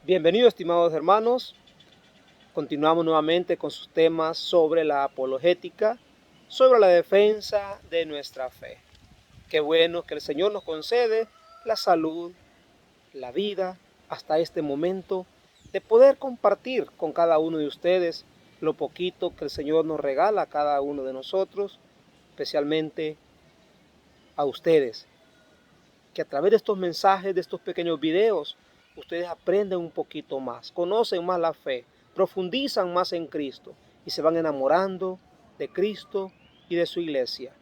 Bienvenidos, estimados hermanos. Continuamos nuevamente con sus temas sobre la apologética, sobre la defensa de nuestra fe. Qué bueno que el Señor nos concede la salud, la vida, hasta este momento, de poder compartir con cada uno de ustedes lo poquito que el Señor nos regala a cada uno de nosotros, especialmente a ustedes, que a través de estos mensajes, de estos pequeños videos, ustedes aprenden un poquito más, conocen más la fe, profundizan más en Cristo y se van enamorando de Cristo y de su iglesia.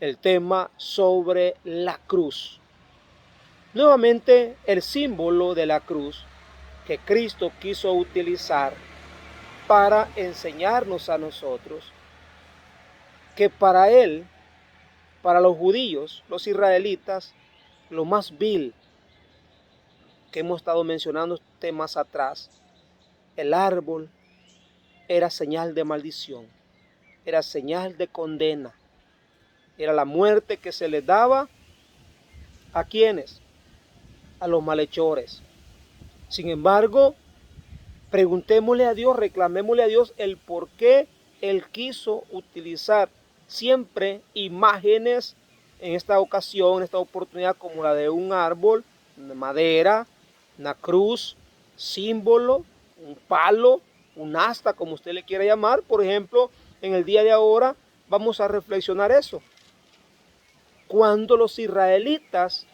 El tema sobre la cruz. Nuevamente, el símbolo de la cruz que Cristo quiso utilizar para enseñarnos a nosotros que para Él, para los judíos, los israelitas, lo más vil que hemos estado mencionando temas atrás, el árbol era señal de maldición, era señal de condena, era la muerte que se les daba a quienes, a los malhechores. Sin embargo, preguntémosle a Dios, reclamémosle a Dios el por qué Él quiso utilizar siempre imágenes en esta ocasión, en esta oportunidad, como la de un árbol, de madera, una cruz, símbolo, un palo, un asta, como usted le quiera llamar. Por ejemplo, en el día de ahora vamos a reflexionar eso. Cuando los israelitas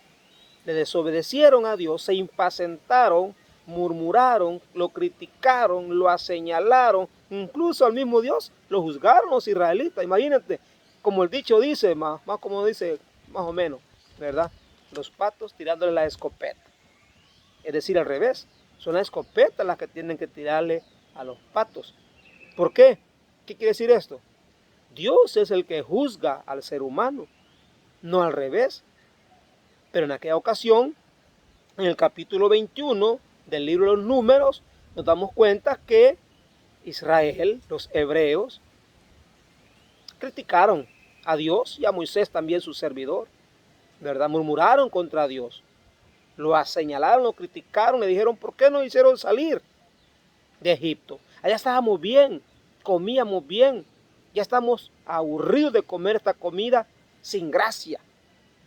le desobedecieron a Dios, se impacientaron, murmuraron, lo criticaron, lo señalaron, incluso al mismo Dios lo juzgaron los israelitas. Imagínate, como el dicho dice, más como dice, más o menos, ¿verdad? Los patos tirándole la escopeta. Es decir, al revés, son las escopetas las que tienen que tirarle a los patos. ¿Por qué? ¿Qué quiere decir esto? Dios es el que juzga al ser humano, no al revés. Pero en aquella ocasión, en el capítulo 21 del libro de los Números, nos damos cuenta que Israel, los hebreos, criticaron a Dios y a Moisés también su servidor, ¿verdad? Murmuraron contra Dios, lo señalaron, lo criticaron, le dijeron, ¿por qué nos hicieron salir de Egipto? Allá estábamos bien, comíamos bien, ya estamos aburridos de comer esta comida sin gracia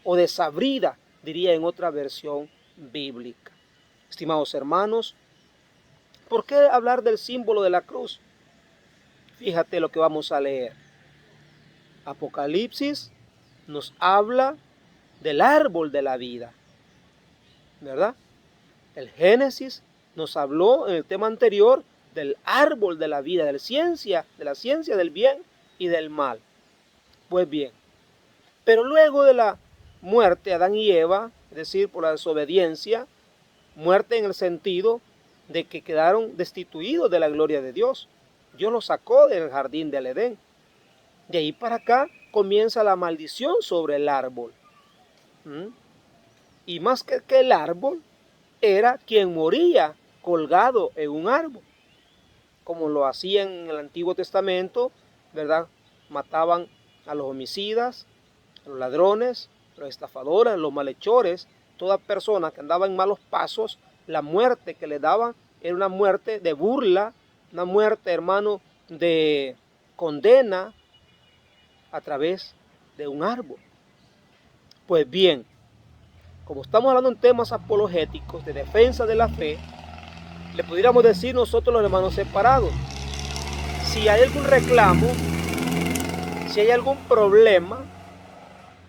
o desabrida, diría en otra versión bíblica. Estimados hermanos, ¿por qué hablar del símbolo de la cruz? Fíjate lo que vamos a leer. Apocalipsis nos habla del árbol de la vida, ¿verdad? El Génesis nos habló en el tema anterior del árbol de la vida, de la ciencia del bien y del mal. Pues bien, pero luego de la muerte de Adán y Eva, es decir, por la desobediencia, muerte en el sentido de que quedaron destituidos de la gloria de Dios. Dios los sacó del jardín del Edén. De ahí para acá comienza la maldición sobre el árbol. Y más que el árbol, era quien moría colgado en un árbol, como lo hacían en el Antiguo Testamento, ¿verdad? Mataban a los homicidas, a los ladrones, a los estafadores, a los malhechores, toda persona que andaba en malos pasos. La muerte que le daban era una muerte de burla, una muerte, hermano, de condena a través de un árbol. Pues bien, como estamos hablando en temas apologéticos de defensa de la fe, le pudiéramos decir nosotros los hermanos separados, si hay algún reclamo, si hay algún problema,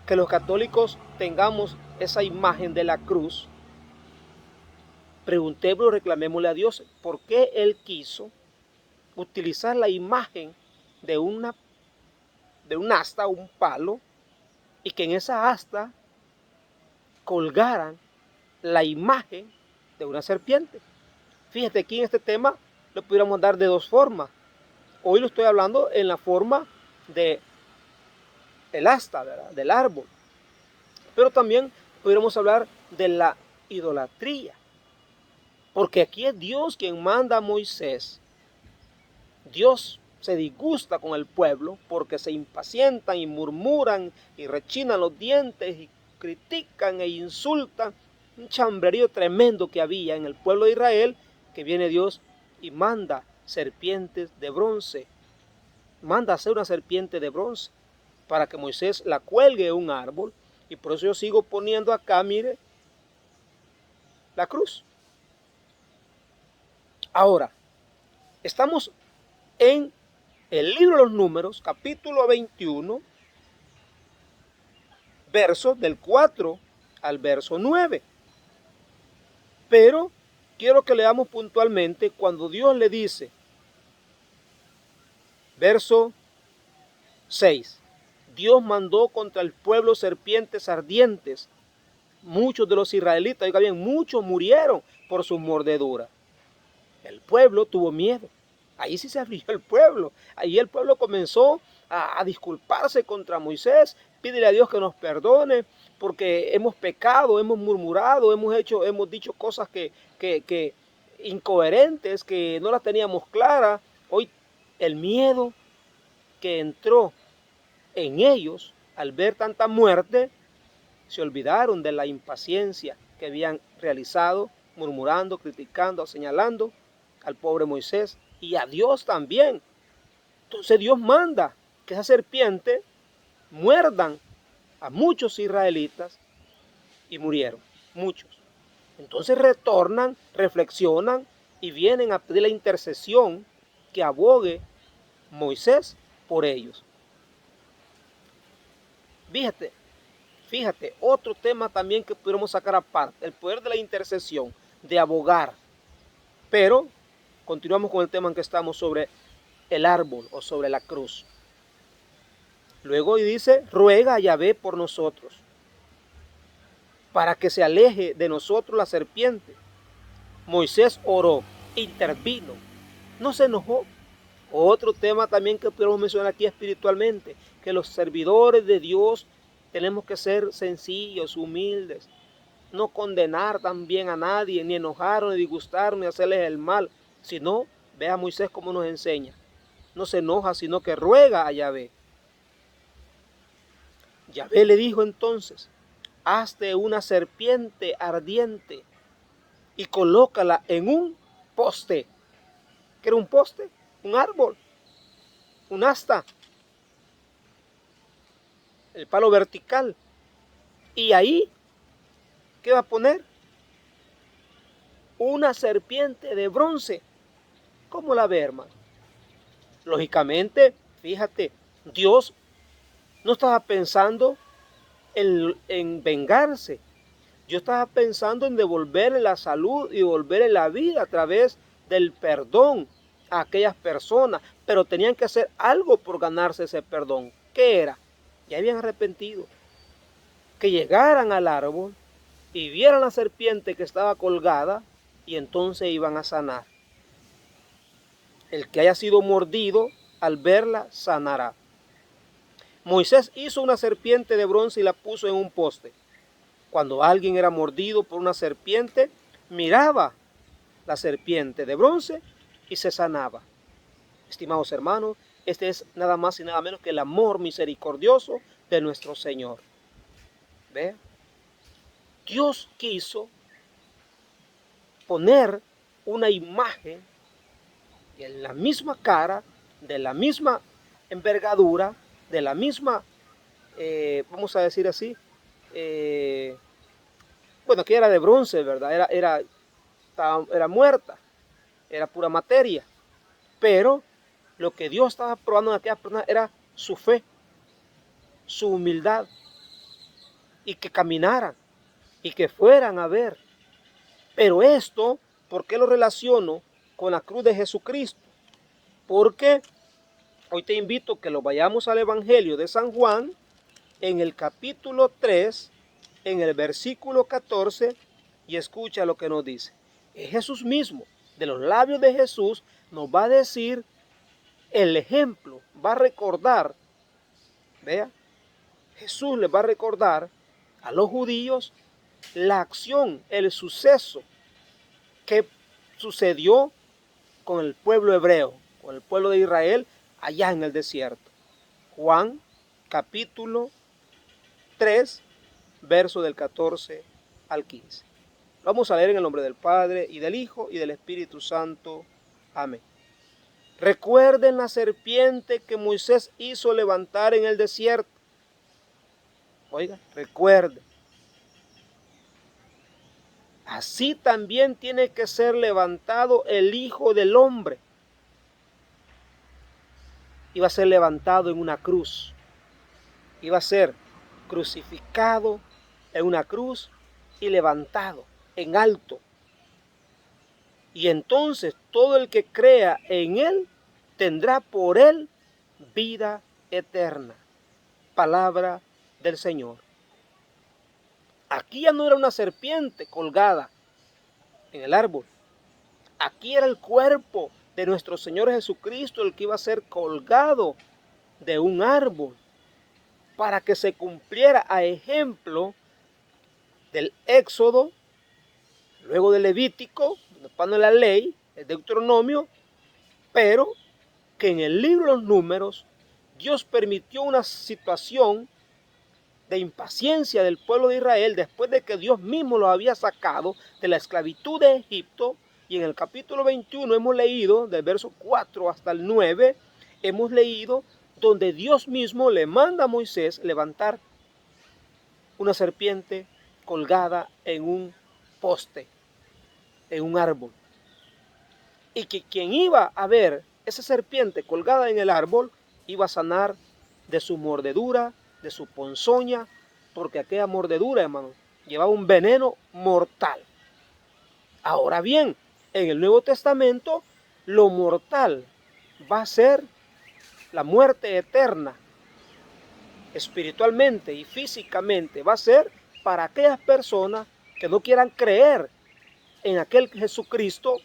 que los católicos tengamos esa imagen de la cruz, preguntémosle, reclamémosle a Dios por qué Él quiso utilizar la imagen de un asta, un palo, y que en esa asta colgaran la imagen de una serpiente. Fíjate, aquí en este tema lo pudiéramos dar de dos formas. Hoy lo estoy hablando en la forma de el asta, ¿verdad? Del árbol. Pero también pudiéramos hablar de la idolatría. Porque aquí es Dios quien manda a Moisés. Dios se disgusta con el pueblo porque se impacientan y murmuran y rechinan los dientes y critican e insultan. Un chambrerío tremendo que había en el pueblo de Israel. que viene Dios y manda serpientes de bronce. Manda hacer una serpiente de bronce para que Moisés la cuelgue en un árbol. Y por eso yo sigo poniendo acá, mire, la cruz. Ahora, estamos en el libro de los Números, capítulo 21, versos del 4 al verso 9. Pero quiero que leamos puntualmente cuando Dios le dice, verso 6, Dios mandó contra el pueblo serpientes ardientes. Muchos de los israelitas, oiga bien, muchos murieron por su mordedura. El pueblo tuvo miedo. Ahí sí se afligió el pueblo. Ahí el pueblo comenzó a disculparse contra Moisés. Pídele a Dios que nos perdone porque hemos pecado, hemos murmurado, hemos dicho cosas que incoherentes, que no las teníamos claras. Hoy el miedo que entró en ellos al ver tanta muerte, se olvidaron de la impaciencia que habían realizado, murmurando, criticando, señalando al pobre Moisés y a Dios también. Entonces Dios manda que esa serpiente muerdan a muchos israelitas y murieron, muchos. Entonces retornan, reflexionan y vienen a pedir la intercesión que abogue Moisés por ellos. Fíjate, otro tema también que pudiéramos sacar aparte, el poder de la intercesión, de abogar. Pero continuamos con el tema en que estamos sobre el árbol o sobre la cruz. Luego dice, ruega a Yahvé por nosotros, para que se aleje de nosotros la serpiente. Moisés oró, intervino, no se enojó. Otro tema también que podemos mencionar aquí espiritualmente, que los servidores de Dios tenemos que ser sencillos, humildes, no condenar también a nadie, ni enojar, ni disgustar, ni hacerles el mal, sino, ve a Moisés como nos enseña, no se enoja, sino que ruega a Yahvé. Yahvé le dijo entonces, hazte una serpiente ardiente y colócala en un poste. ¿Qué era un poste? Un árbol, un asta, el palo vertical. Y ahí, ¿qué va a poner? Una serpiente de bronce. ¿Cómo la ve, hermano? Lógicamente, fíjate, Dios no estaba pensando en vengarse. Yo estaba pensando en devolverle la salud y devolverle la vida a través del perdón a aquellas personas. Pero tenían que hacer algo por ganarse ese perdón. ¿Qué era? Ya habían arrepentido. Que llegaran al árbol y vieran la serpiente que estaba colgada y entonces iban a sanar. El que haya sido mordido, al verla, sanará. Moisés hizo una serpiente de bronce y la puso en un poste. Cuando alguien era mordido por una serpiente, miraba la serpiente de bronce y se sanaba. Estimados hermanos, este es nada más y nada menos que el amor misericordioso de nuestro Señor. ¿Ve? Dios quiso poner una imagen en la misma cara, de la misma envergadura, de la misma, vamos a decir así, bueno, que era de bronce, ¿verdad? Era muerta, era pura materia. Pero lo que Dios estaba probando en aquellas personas era su fe, su humildad, y que caminaran, y que fueran a ver. Pero esto, ¿por qué lo relaciono con la cruz de Jesucristo? Porque hoy te invito a que lo vayamos al Evangelio de San Juan, en el capítulo 3, en el versículo 14, y escucha lo que nos dice. Es Jesús mismo, de los labios de Jesús, nos va a decir el ejemplo, va a recordar, vea, Jesús les va a recordar a los judíos la acción, el suceso que sucedió con el pueblo hebreo, con el pueblo de Israel allá en el desierto. Juan capítulo 3, verso del 14 al 15. Vamos a leer en el nombre del Padre, y del Hijo, y del Espíritu Santo. Amén. Recuerden la serpiente que Moisés hizo levantar en el desierto. Oiga, recuerden. Así también tiene que ser levantado el Hijo del Hombre. Iba a ser levantado en una cruz. Iba a ser crucificado en una cruz y levantado en alto. Y entonces todo el que crea en él tendrá por él vida eterna. Palabra del Señor. Aquí ya no era una serpiente colgada en el árbol. Aquí era el cuerpo de nuestro Señor Jesucristo el que iba a ser colgado de un árbol para que se cumpliera a ejemplo del Éxodo, luego del Levítico, donde pone la ley, el Deuteronomio, pero que en el libro de los Números Dios permitió una situación de impaciencia del pueblo de Israel después de que Dios mismo lo había sacado de la esclavitud de Egipto. Y en el capítulo 21 hemos leído, del verso 4 hasta el 9, hemos leído donde Dios mismo le manda a Moisés levantar una serpiente colgada en un poste, en un árbol. Y que quien iba a ver esa serpiente colgada en el árbol iba a sanar de su mordedura, de su ponzoña, porque aquella mordedura, hermano, llevaba un veneno mortal. Ahora bien, en el Nuevo Testamento, lo mortal va a ser la muerte eterna, espiritualmente y físicamente, va a ser para aquellas personas que no quieran creer en aquel Jesucristo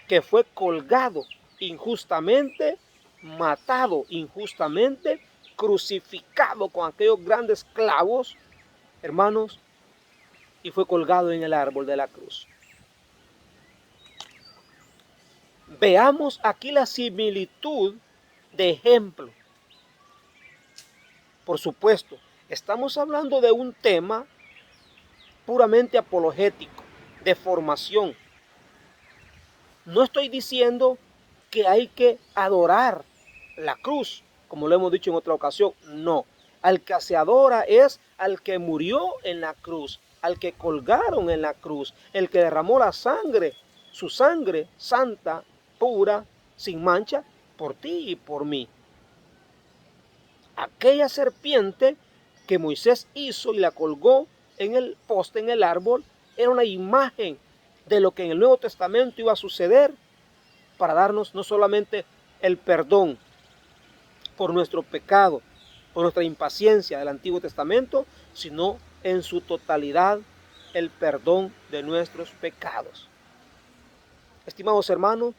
que fue colgado injustamente, matado injustamente, crucificado con aquellos grandes clavos, hermanos, y fue colgado en el árbol de la cruz. Veamos aquí la similitud de ejemplo. Por supuesto, estamos hablando de un tema puramente apologético, de formación. No estoy diciendo que hay que adorar la cruz, como lo hemos dicho en otra ocasión. No, al que se adora es al que murió en la cruz, al que colgaron en la cruz, el que derramó la sangre, su sangre santa, pura, sin mancha, por ti y por mí. Aquella serpiente que Moisés hizo y la colgó en el poste, en el árbol, era una imagen de lo que en el Nuevo Testamento iba a suceder para darnos no solamente el perdón por nuestro pecado, por nuestra impaciencia del Antiguo Testamento, sino en su totalidad el perdón de nuestros pecados. Estimados hermanos,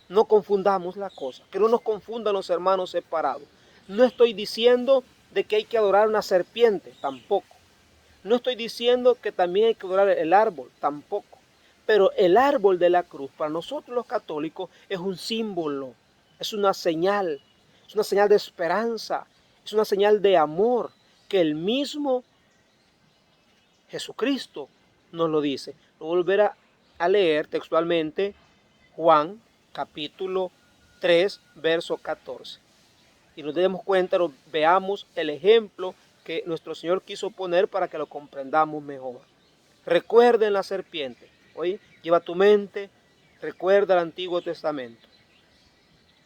no confundamos la cosa, que no nos confundan los hermanos separados. No estoy diciendo de que hay que adorar una serpiente, tampoco. No estoy diciendo que también hay que adorar el árbol, tampoco. Pero el árbol de la cruz, para nosotros los católicos, es un símbolo, es una señal de esperanza, es una señal de amor, que el mismo Jesucristo nos lo dice. Lo volverá a leer textualmente Juan capítulo 3, verso 14. Y nos demos cuenta, veamos el ejemplo que nuestro Señor quiso poner para que lo comprendamos mejor. Recuerden la serpiente. Oye, lleva tu mente, recuerda el Antiguo Testamento.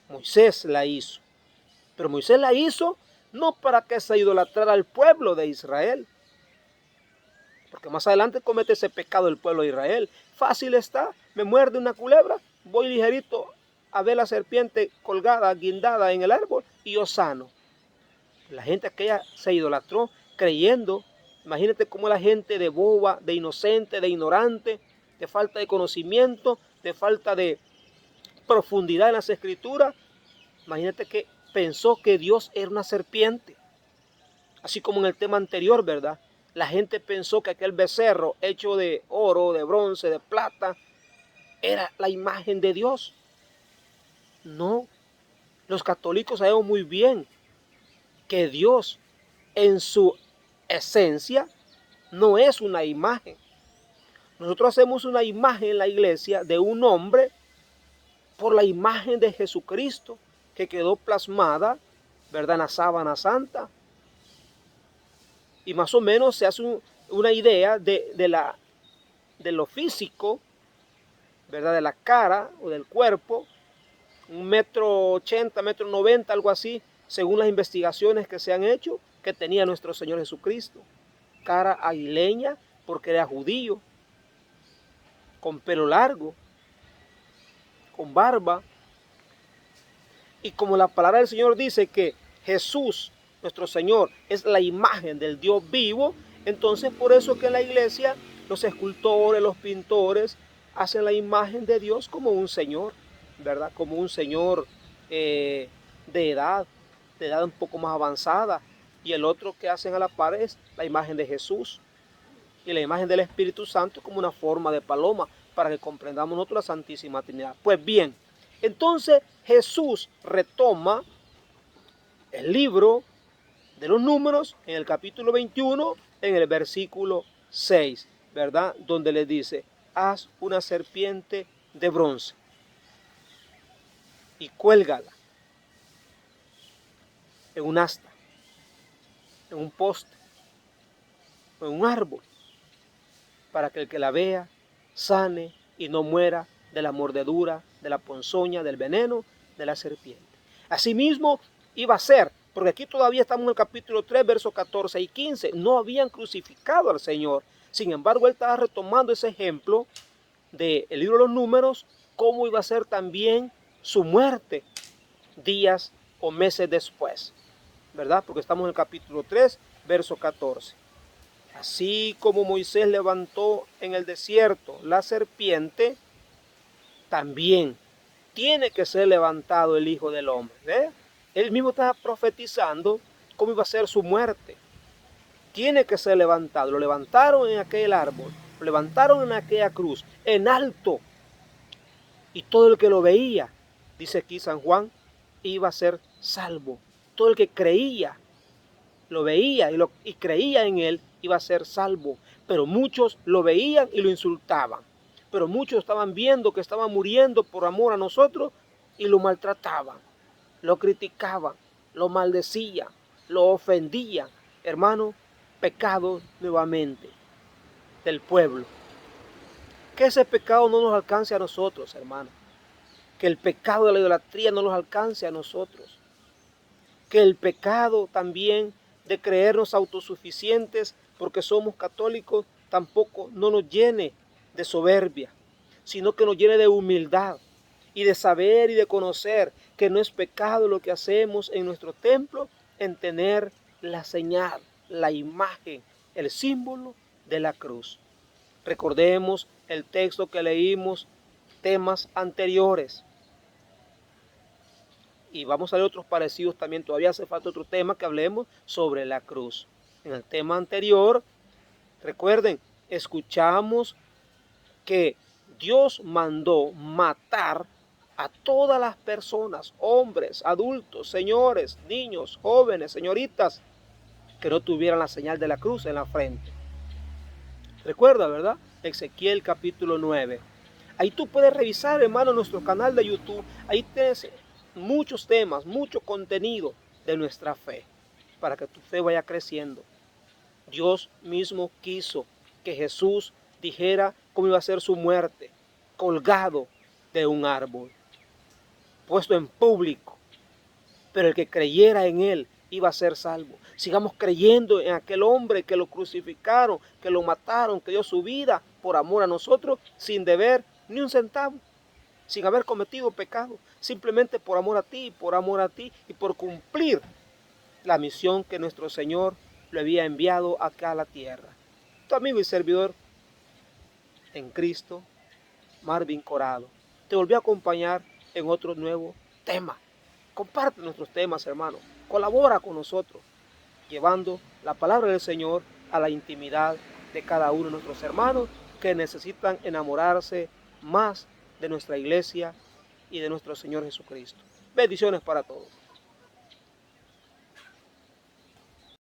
Moisés la hizo. Pero Moisés la hizo no para que se idolatrara al pueblo de Israel. Porque más adelante comete ese pecado el pueblo de Israel. Fácil está, me muerde una culebra, voy ligerito a ver la serpiente colgada, guindada en el árbol y yo sano. La gente aquella se idolatró creyendo. Imagínate cómo la gente de boba, de inocente, de ignorante, de falta de conocimiento, de falta de profundidad en las escrituras. Imagínate que pensó que Dios era una serpiente. Así como en el tema anterior, ¿verdad? La gente pensó que aquel becerro hecho de oro, de bronce, de plata, era la imagen de Dios. No, los católicos sabemos muy bien que Dios en su esencia no es una imagen. Nosotros hacemos una imagen en la iglesia de un hombre por la imagen de Jesucristo que quedó plasmada, ¿verdad?, en la sábana santa. Y más o menos se hace una idea de lo físico, ¿verdad?, de la cara o del cuerpo, 1,80 m, 1,90 m, algo así, según las investigaciones que se han hecho, que tenía nuestro Señor Jesucristo. Cara aguileña, porque era judío, con pelo largo, con barba. Y como la palabra del Señor dice que Jesús, nuestro Señor, es la imagen del Dios vivo, entonces por eso que en la iglesia los escultores, los pintores, hacen la imagen de Dios como un Señor, ¿verdad? Como un Señor de edad un poco más avanzada. Y el otro que hacen a la par es la imagen de Jesús y la imagen del Espíritu Santo como una forma de paloma, para que comprendamos nosotros la Santísima Trinidad. Pues bien, entonces Jesús retoma el libro de los Números en el capítulo 21, en el versículo 6, ¿verdad? Donde le dice: haz una serpiente de bronce y cuélgala en un asta, en un poste, en un árbol, para que el que la vea sane y no muera de la mordedura, de la ponzoña, del veneno de la serpiente. Asimismo iba a ser, porque aquí todavía estamos en el capítulo 3, versos 14 y 15. No habían crucificado al Señor. Sin embargo, él estaba retomando ese ejemplo del libro de los Números, cómo iba a ser también su muerte días o meses después, ¿verdad? Porque estamos en el capítulo 3, verso 14. Así como Moisés levantó en el desierto la serpiente, también tiene que ser levantado el Hijo del Hombre. ¿Ve? Él mismo estaba profetizando cómo iba a ser su muerte. Tiene que ser levantado. Lo levantaron en aquel árbol, lo levantaron en aquella cruz, en alto. Y todo el que lo veía, dice aquí San Juan, iba a ser salvo. Todo el que creía, lo veía y creía en él, iba a ser salvo. Pero muchos lo veían y lo insultaban. Pero muchos estaban viendo que estaba muriendo por amor a nosotros y lo maltrataban, lo criticaban, lo maldecían, lo ofendían. Hermano, pecado nuevamente del pueblo. Que ese pecado no nos alcance a nosotros, hermano. Que el pecado de la idolatría no nos alcance a nosotros. Que el pecado también de creernos autosuficientes porque somos católicos tampoco no nos llene de soberbia, sino que nos llene de humildad y de saber y de conocer que no es pecado lo que hacemos en nuestro templo, en tener la señal, la imagen, el símbolo de la cruz. Recordemos el texto que leímos, temas anteriores. Y vamos a ver otros parecidos también. Todavía hace falta otro tema que hablemos sobre la cruz. En el tema anterior, recuerden, escuchamos que Dios mandó matar a todas las personas, hombres, adultos, señores, niños, jóvenes, señoritas, que no tuvieran la señal de la cruz en la frente. Recuerda, ¿verdad? Ezequiel capítulo 9. Ahí tú puedes revisar, hermano, nuestro canal de YouTube. Ahí tienes muchos temas, mucho contenido de nuestra fe, para que tu fe vaya creciendo. Dios mismo quiso que Jesús dijera cómo iba a ser su muerte, colgado de un árbol, puesto en público, pero el que creyera en él iba a ser salvo. Sigamos creyendo en aquel hombre que lo crucificaron, que lo mataron, que dio su vida por amor a nosotros, sin deber ni un centavo, sin haber cometido pecado, simplemente por amor a ti y por cumplir la misión que nuestro Señor le había enviado acá a la tierra. Tu amigo y servidor en Cristo, Marvin Corado, te volvió a acompañar en otro nuevo tema. Comparte nuestros temas, hermano. Colabora con nosotros, llevando la palabra del Señor a la intimidad de cada uno de nuestros hermanos que necesitan enamorarse más de nuestra iglesia y de nuestro Señor Jesucristo. Bendiciones para todos.